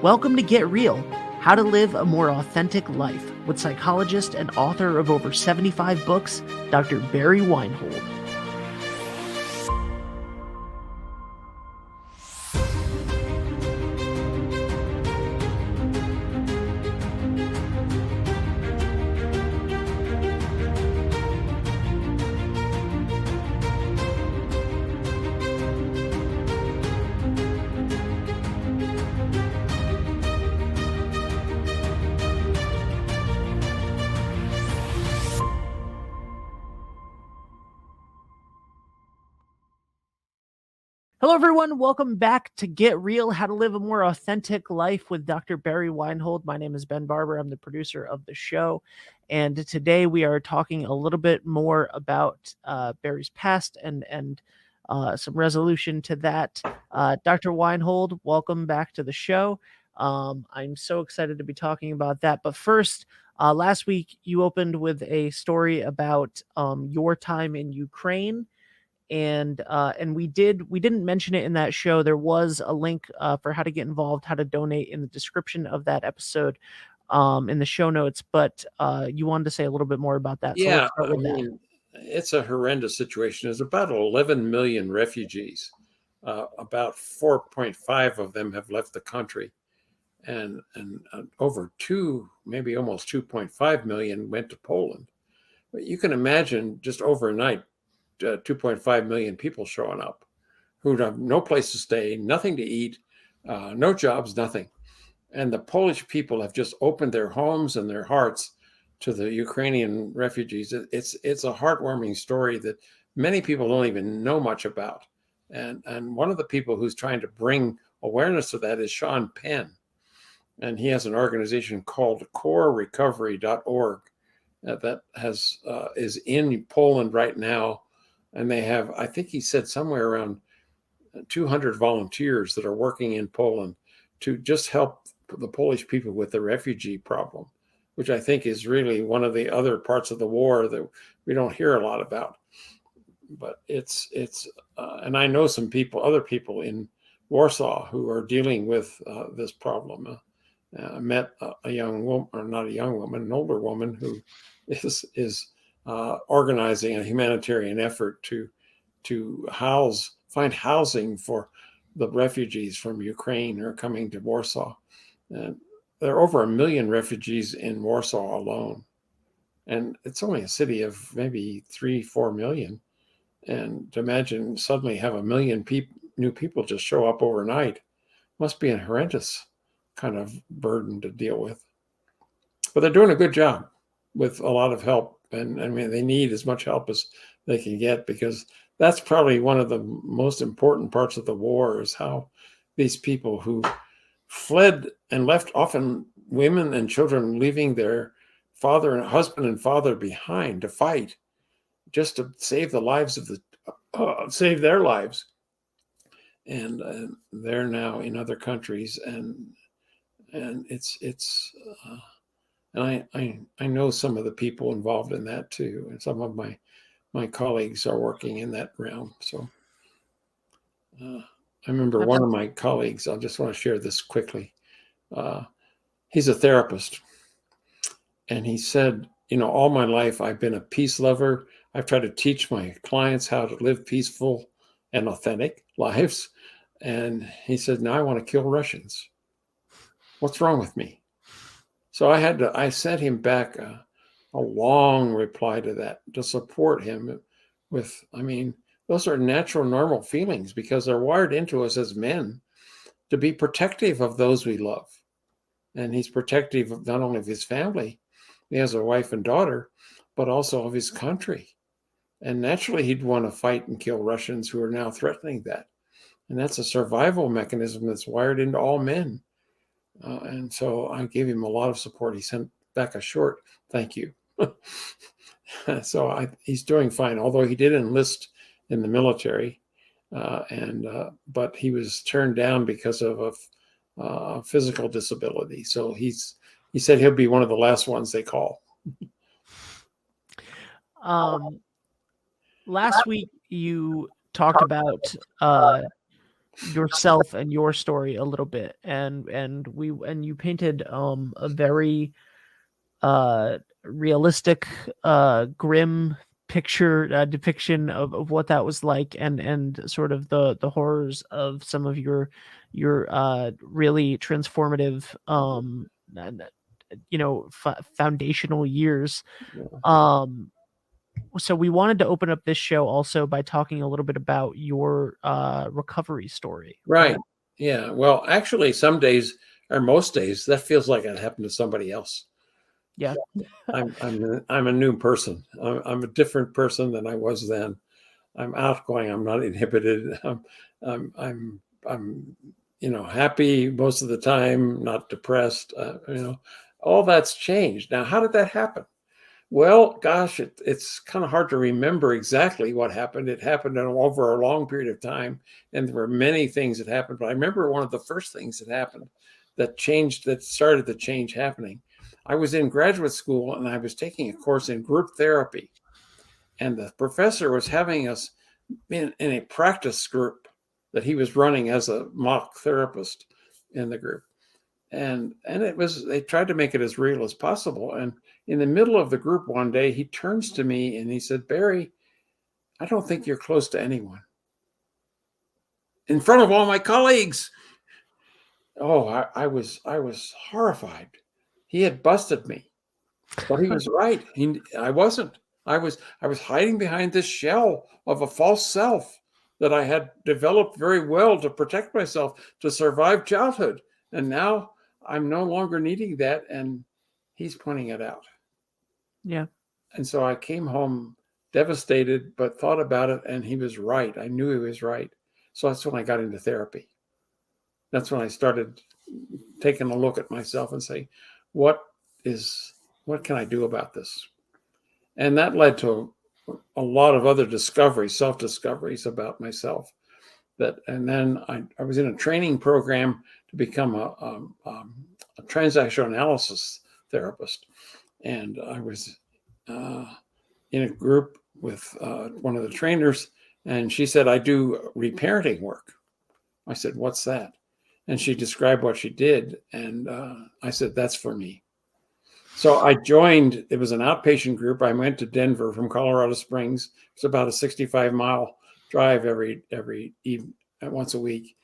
Welcome to Get Real, How to Live a More Authentic Life, with psychologist and author of over 75 books, Dr. Barry Weinhold. Hello, everyone. Welcome back to Get Real, How to Live a More Authentic Life with Dr. Barry Weinhold. My name is Ben Barber. I'm the producer of the show. And today we are talking a little bit more about Barry's past and some resolution to that. Dr. Weinhold, welcome back to the show. I'm so excited to be talking about that. But first, last week you opened with a story about your time in Ukraine. And we didn't mention it in that show. There was a link for how to get involved, how to donate in the description of that episode in the show notes. But you wanted to say a little bit more about that. So Yeah, let's start with that. it's a horrendous situation. There's about 11 million refugees. About 4.5 of them have left the country, and over maybe almost 2.5 million went to Poland. But you can imagine just overnight, 2.5 million people showing up who have no place to stay, nothing to eat, no jobs, nothing. And the Polish people have just opened their homes and their hearts to the Ukrainian refugees. It's a heartwarming story that many people don't even know much about. And one of the people who's trying to bring awareness to that is Sean Penn. And he has an organization called corerecovery.org that is in Poland right now. And they have, I think he said, somewhere around 200 volunteers that are working in Poland to just help the Polish people with the refugee problem, which I think is really one of the other parts of the war that we don't hear a lot about. But and I know other people in Warsaw who are dealing with this problem. I met a young woman, or not a young woman, an older woman who is organizing a humanitarian effort to find housing for the refugees from Ukraine who are coming to Warsaw. And there are over 1 million refugees in Warsaw alone. And it's only a city of maybe 3-4 million. And to imagine suddenly have 1 million new people just show up overnight must be a horrendous kind of burden to deal with. But they're doing a good job with a lot of help. And I mean, they need as much help as they can get, because that's probably one of the most important parts of the war, is how these people who fled and left, often women and children, leaving their husband and father behind to fight just to save the lives of save their lives. And they're now in other countries, and it's and I know some of the people involved in that too, and some of my colleagues are working in that realm. So I remember one of my colleagues, I just want to share this quickly. He's a therapist, and he said, all my life I've been a peace lover. I've tried to teach my clients how to live peaceful and authentic lives. And he said, now I want to kill Russians. What's wrong with me? So I sent him back a long reply to that to support him with, those are natural, normal feelings, because they're wired into us as men to be protective of those we love. And he's protective of not only of his family, he has a wife and daughter, but also of his country. And naturally, he'd want to fight and kill Russians who are now threatening that. And that's a survival mechanism that's wired into all men. And so I gave him a lot of support. He sent back a short thank you. So he's doing fine, although he did enlist in the military. But he was turned down because of a physical disability. So he said he'll be one of the last ones they call. Last week you talked about yourself and your story a little bit, and you painted a very realistic, grim picture, depiction of what that was like, and sort of the horrors of some of your really transformative, and, foundational years. Yeah. um so we wanted to open up this show also by talking a little bit about your recovery story. Right. Yeah. Well, actually, some days or most days that feels like it happened to somebody else. Yeah. I'm a new person. I'm a different person than I was then. I'm outgoing. I'm not inhibited. I'm happy most of the time. Not depressed. All that's changed. Now, how did that happen? Well, gosh, it's kind of hard to remember exactly what happened. It happened over a long period of time, and there were many things that happened. But I remember one of the first things that happened that started the change happening. I was in graduate school and I was taking a course in group therapy, and the professor was having us in a practice group that he was running as a mock therapist in the group. And they tried to make it as real as possible. And in the middle of the group one day, he turns to me and he said, "Barry, I don't think you're close to anyone." In front of all my colleagues. Oh, I was horrified. He had busted me, but he was right. I wasn't. I was hiding behind this shell of a false self that I had developed very well to protect myself, to survive childhood. And now I'm no longer needing that. And he's pointing it out. Yeah. And so I came home devastated, but thought about it, and he was right. I knew he was right. So that's when I got into therapy. That's when I started taking a look at myself and saying, what can I do about this? And that led to a lot of other discoveries, self-discoveries about myself. And then I was in a training program to become a transactional analysis therapist. And I was in a group with one of the trainers, and she said, "I do reparenting work." I said, "What's that?" And she described what she did. And I said, "That's for me." So I joined. It was an outpatient group. I went to Denver from Colorado Springs. It's about a 65-mile drive every evening, once a week,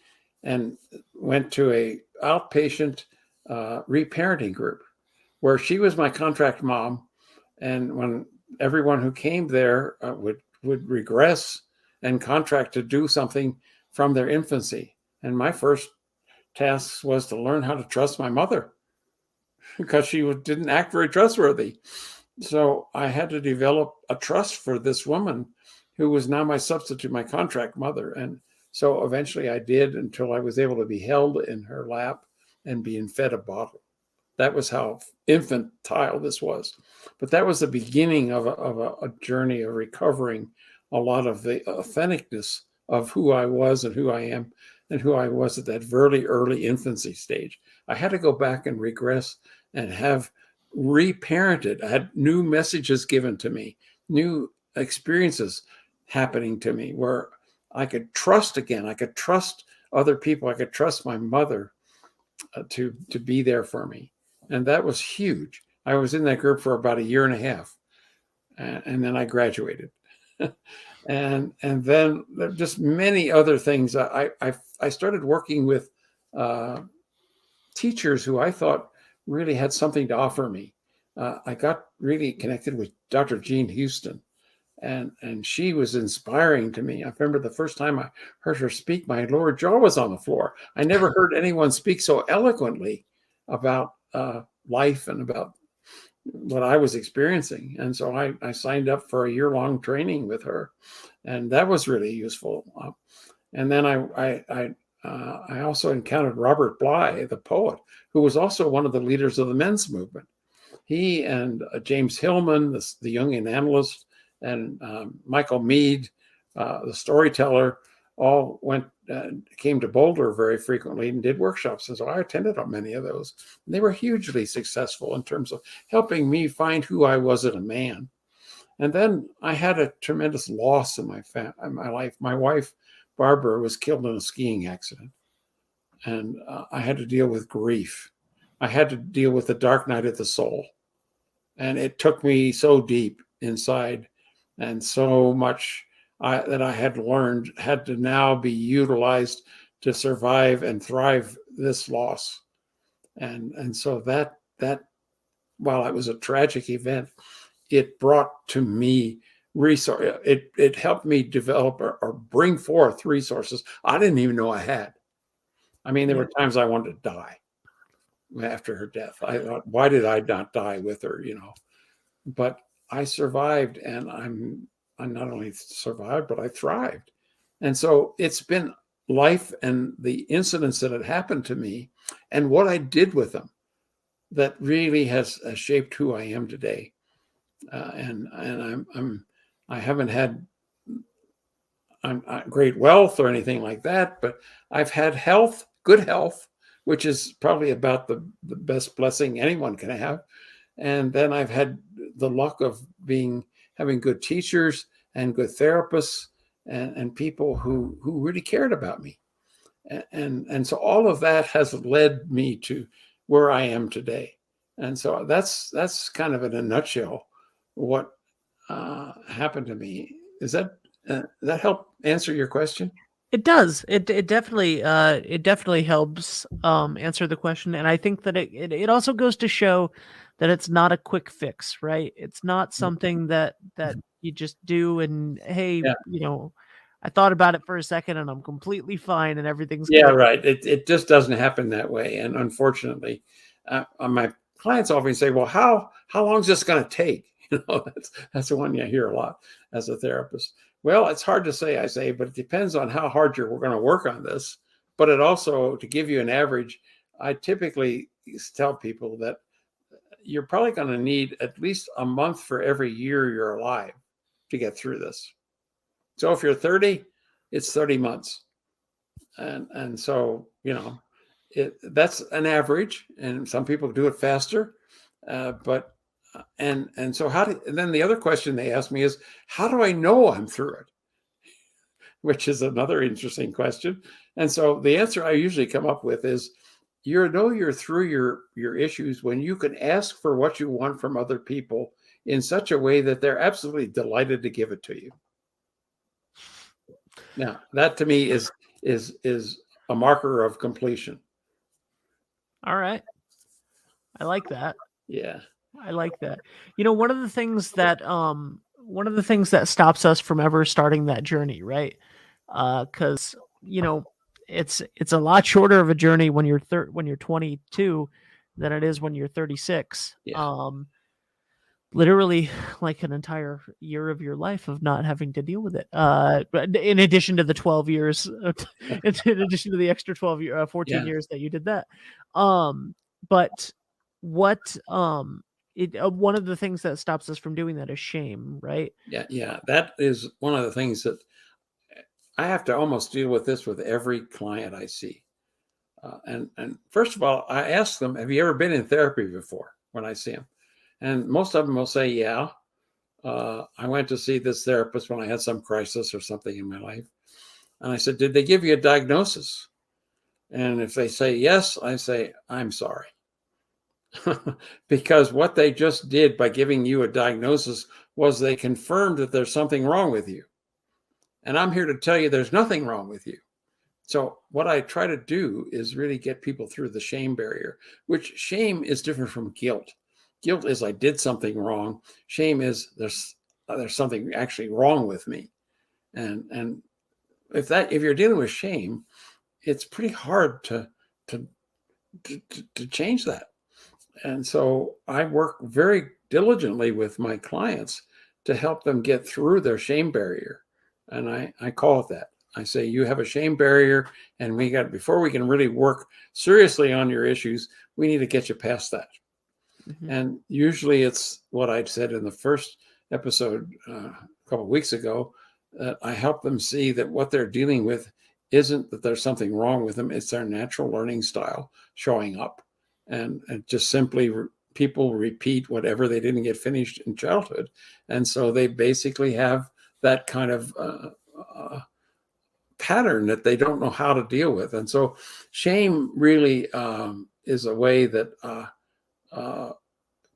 and went to a outpatient reparenting group where she was my contract mom. And when everyone who came there would regress and contract to do something from their infancy. And my first task was to learn how to trust my mother because she didn't act very trustworthy. So I had to develop a trust for this woman who was now my substitute, my contract mother. And so eventually I did, until I was able to be held in her lap and being fed a bottle. That was how infantile this was. But that was the beginning of a journey of recovering a lot of the authenticness of who I was and who I am and who I was at that very early infancy stage. I had to go back and regress and have reparented. I had new messages given to me, new experiences happening to me where I could trust again. I could trust other people. I could trust my mother to be there for me. And that was huge. I was in that group for about a year and a half, and then I graduated. and then there just many other things. I started working with teachers who I thought really had something to offer me. I got really connected with Dr. Jean Houston, and she was inspiring to me. I remember the first time I heard her speak, my lower jaw was on the floor. I never heard anyone speak so eloquently about life and about what I was experiencing. And so I signed up for a year-long training with her, and that was really useful. And then I also encountered Robert Bly, the poet, who was also one of the leaders of the men's movement. He and James Hillman, the Jungian analyst, and Michael Mead, the storyteller, all came to Boulder very frequently and did workshops. And so I attended on many of those. And they were hugely successful in terms of helping me find who I was as a man. And then I had a tremendous loss in my life. My wife Barbara was killed in a skiing accident. And I had to deal with grief. I had to deal with the dark night of the soul. And it took me so deep inside, and so much that I had learned had to now be utilized to survive and thrive this loss. And so that while it was a tragic event, it brought to me resource. It helped me develop or bring forth resources I didn't even know I had. I mean, there were times I wanted to die after her death. I thought, why did I not die with her? But I survived, and I not only survived, but I thrived. And so it's been life and the incidents that had happened to me and what I did with them that really has shaped who I am today. And I haven't had great wealth or anything like that, but I've had health, good health, which is probably about the best blessing anyone can have. And then I've had the luck of having good teachers and good therapists and people who really cared about me. And so all of that has led me to where I am today. And so that's kind of in a nutshell what happened to me. Is that help answer your question? It does. It definitely helps answer the question, and I think that it also goes to show that it's not a quick fix, right? It's not something that you just do and hey, Yeah. I thought about it for a second and I'm completely fine and everything's Yeah, good. right. It just doesn't happen that way, and unfortunately, my clients often say, "Well, how long is this going to take?" That's the one you hear a lot as a therapist. Well, it's hard to say, I say, but it depends on how hard you're going to work on this. But it also, to give you an average, I typically tell people that you're probably going to need at least a month for every year you're alive to get through this. So if you're 30, it's 30 months. And so, that's an average, and some people do it faster. But and so and then the other question they ask me is, how do I know I'm through it? Which is another interesting question. And so the answer I usually come up with is, you're through your issues when you can ask for what you want from other people in such a way that they're absolutely delighted to give it to you. Now, that to me is a marker of completion. All right. I like that. Yeah. I like that. One of the things that stops us from ever starting that journey, right? Cuz it's a lot shorter of a journey when you're 22 than it is when you're 36. Yeah. Literally like an entire year of your life of not having to deal with it. But in addition to the 12 years, in addition to the extra 14 Yeah. years that you did that. But what one of the things that stops us from doing that is shame, right? Yeah. That is one of the things that I have to almost deal with this with every client I see. And first of all, I ask them, have you ever been in therapy before when I see them? And most of them will say, yeah. I went to see this therapist when I had some crisis or something in my life. And I said, did they give you a diagnosis? And if they say yes, I say, I'm sorry. Because what they just did by giving you a diagnosis was they confirmed that there's something wrong with you. And I'm here to tell you there's nothing wrong with you. So what I try to do is really get people through the shame barrier, which shame is different from guilt. Guilt is I did something wrong. Shame is there's something actually wrong with me. And if you're dealing with shame, it's pretty hard to change that. And so I work very diligently with my clients to help them get through their shame barrier. And I call it that. I say, you have a shame barrier, and before we can really work seriously on your issues, we need to get you past that. Mm-hmm. And usually it's what I said in the first episode a couple of weeks ago, that I help them see that what they're dealing with isn't that there's something wrong with them. It's their natural learning style showing up. And just simply people repeat whatever they didn't get finished in childhood. And so they basically have that kind of pattern that they don't know how to deal with. And so shame really is a way that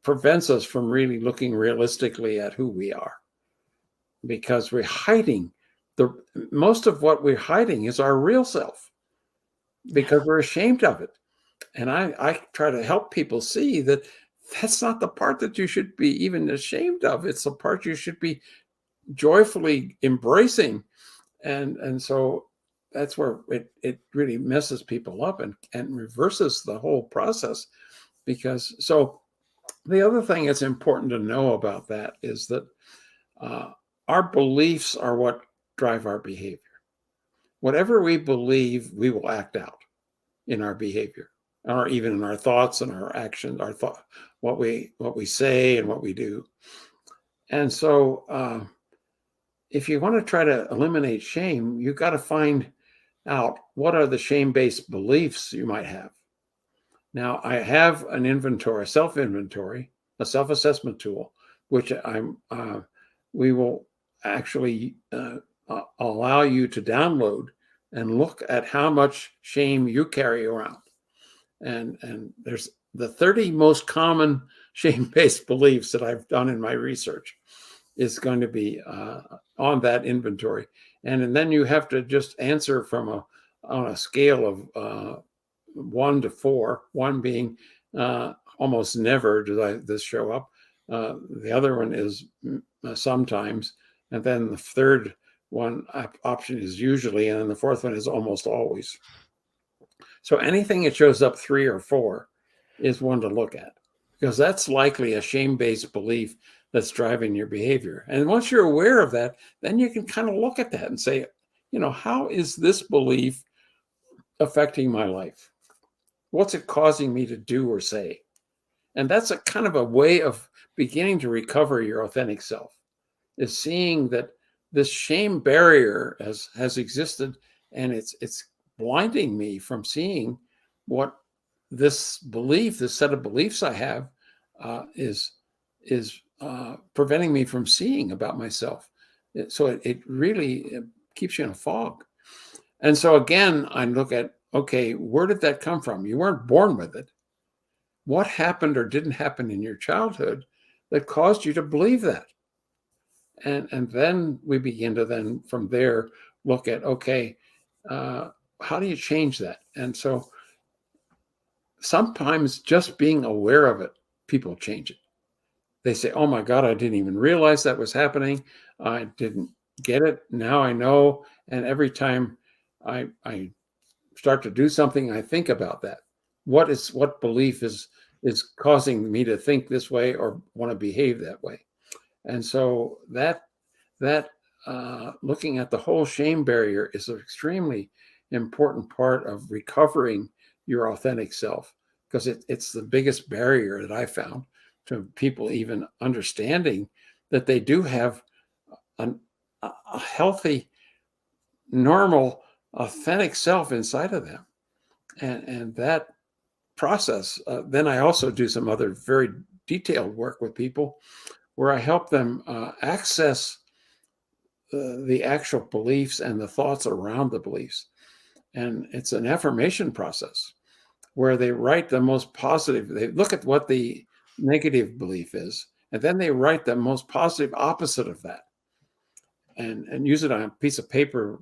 prevents us from really looking realistically at who we are, because we're hiding most of what we're hiding is our real self, because we're ashamed of it. And I try to help people see that that's not the part that you should be even ashamed of. It's the part you should be joyfully embracing. And so that's where it really messes people up and reverses the whole process. Because so the other thing that's important to know about that is that our beliefs are what drive our behavior. Whatever we believe, we will act out in our behavior, or even in our thoughts and our actions, what we say and what we do. And so if you want to try to eliminate shame, you've got to find out what are the shame-based beliefs you might have. Now, I have an inventory, a self-inventory, a self-assessment tool, which we will actually allow you to download and look at how much shame you carry around. And there's the 30 most common shame-based beliefs that I've done in my research is going to be on that inventory. And then you have to just answer on a scale of 1 to 4, 1 being almost never does this show up. The other one is sometimes. And then the third one option is usually, and then the fourth one is almost always. So anything that shows up 3 or 4 is one to look at, because that's likely a shame-based belief that's driving your behavior. And once you're aware of that, then you can kind of look at that and say, how is this belief affecting my life? What's it causing me to do or say? And that's a kind of a way of beginning to recover your authentic self, is seeing that this shame barrier has existed, and it's blinding me from seeing what this set of beliefs I have is preventing me from seeing about myself. So it really keeps you in a fog. And so again, I look at, okay, where did that come from? You weren't born with it. What happened or didn't happen in your childhood that caused you to believe that? And then we begin to then from there look at, okay, how do you change that? And so sometimes just being aware of it, people change it. They say, oh my God, I didn't even realize that was happening. I didn't get it. Now I know. And every time I start to do something, I think about that. What belief is causing me to think this way or want to behave that way? And so that looking at the whole shame barrier is an extremely important part of recovering your authentic self, because it's the biggest barrier that I found to people even understanding that they do have a healthy, normal, authentic self inside of them. And that process, then I also do some other very detailed work with people where I help them access the actual beliefs and the thoughts around the beliefs. And it's an affirmation process where they write the most positive, they look at what the negative belief is, and then they write the most positive opposite of that. And use it on a piece of paper,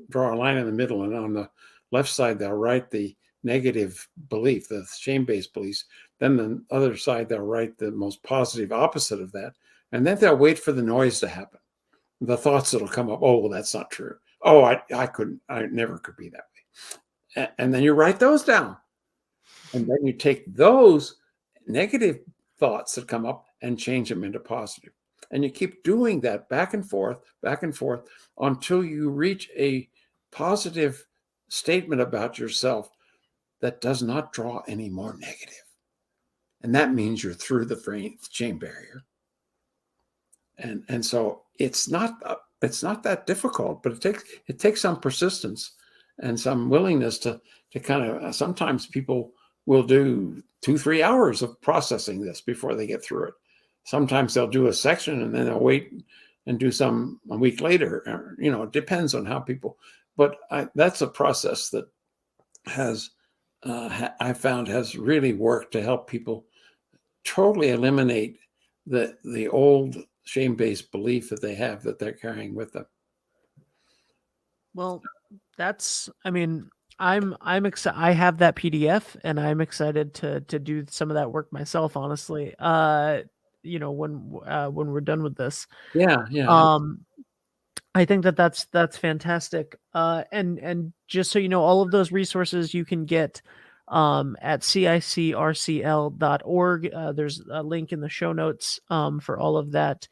draw a line in the middle, and on the left side, they'll write the negative belief, the shame-based beliefs. Then the other side, they'll write the most positive opposite of that. And then they'll wait for the noise to happen. The thoughts that'll come up, oh, well, that's not true. Oh, I never could be that way. And then you write those down. And then you take those negative thoughts that come up and change them into positive. And you keep doing that back and forth until you reach a positive statement about yourself that does not draw any more negative. And that means you're through the shame barrier. And so it's not that difficult, but it takes some persistence and some willingness to kind of, sometimes people will do 2-3 hours of processing this before they get through it. Sometimes they'll do a section and then they'll wait and do some a week later. It depends on how people, But that's a process that I found has really worked to help people totally eliminate the old shame-based belief that they have that they're carrying with them. Well, I'm excited. I have that PDF and I'm excited to do some of that work myself, honestly. When we're done with this. Yeah. I think that's fantastic. And just so you know, all of those resources you can get at cicrcl.org. There's a link in the show notes for all of that.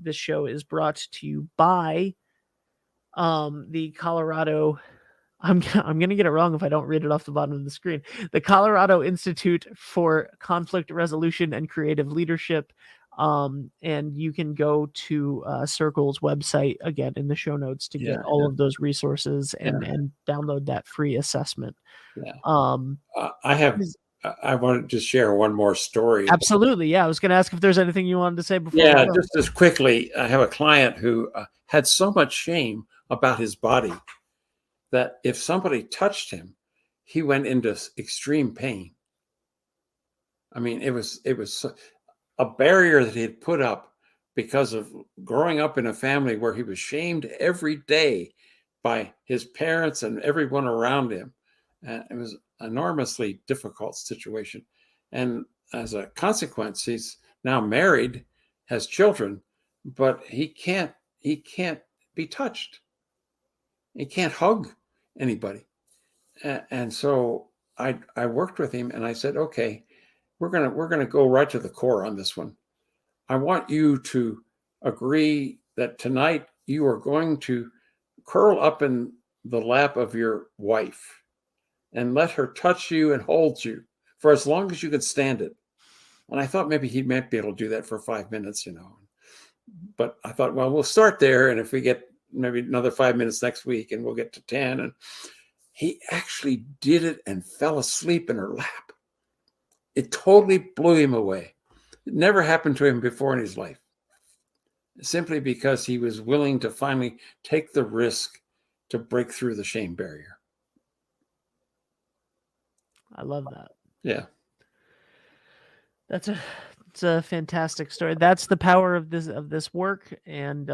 This show is brought to you by the Colorado. I'm going to get it wrong if I don't read it off the bottom of the screen. The Colorado Institute for Conflict Resolution and Creative Leadership. And you can go to Circle's website again in the show notes to get all of those resources and download that free assessment. Yeah. I wanted to share one more story. Absolutely. Yeah. I was going to ask if there's anything you wanted to say before. Yeah, just as quickly. I have a client who had so much shame about his body that if somebody touched him, he went into extreme pain. I mean, it was a barrier that he had put up because of growing up in a family where he was shamed every day by his parents and everyone around him. And it was an enormously difficult situation. And as a consequence, he's now married, has children, but he can't be touched. He can't hug anybody. And so I worked with him and I said, okay, we're gonna go right to the core on this one. I want you to agree that tonight you are going to curl up in the lap of your wife and let her touch you and hold you for as long as you can stand it. And I thought maybe he might be able to do that for 5 minutes, But I thought, well, we'll start there, and if we get maybe another 5 minutes next week, and we'll get to 10. And he actually did it and fell asleep in her lap. It totally blew him away. It never happened to him before in his life, simply because he was willing to finally take the risk to break through the shame barrier. I love that. Yeah. It's a fantastic story. That's the power of this work. And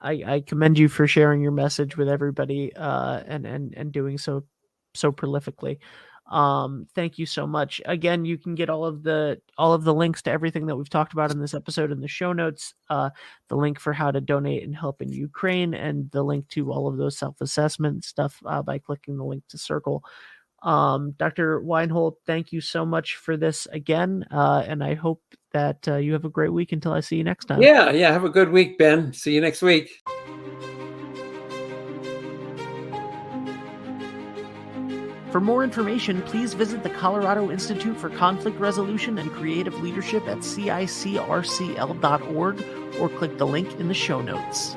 I commend you for sharing your message with everybody, and doing so prolifically. Thank you so much. Again, you can get all of the links to everything that we've talked about in this episode in the show notes, the link for how to donate and help in Ukraine, and the link to all of those self-assessment stuff by clicking the link to Circle. Dr. Weinhold, thank you so much for this again. And I hope that you have a great week until I see you next time. Yeah. Have a good week, Ben. See you next week. For more information, please visit the Colorado Institute for Conflict Resolution and Creative Leadership at cicrcl.org or click the link in the show notes.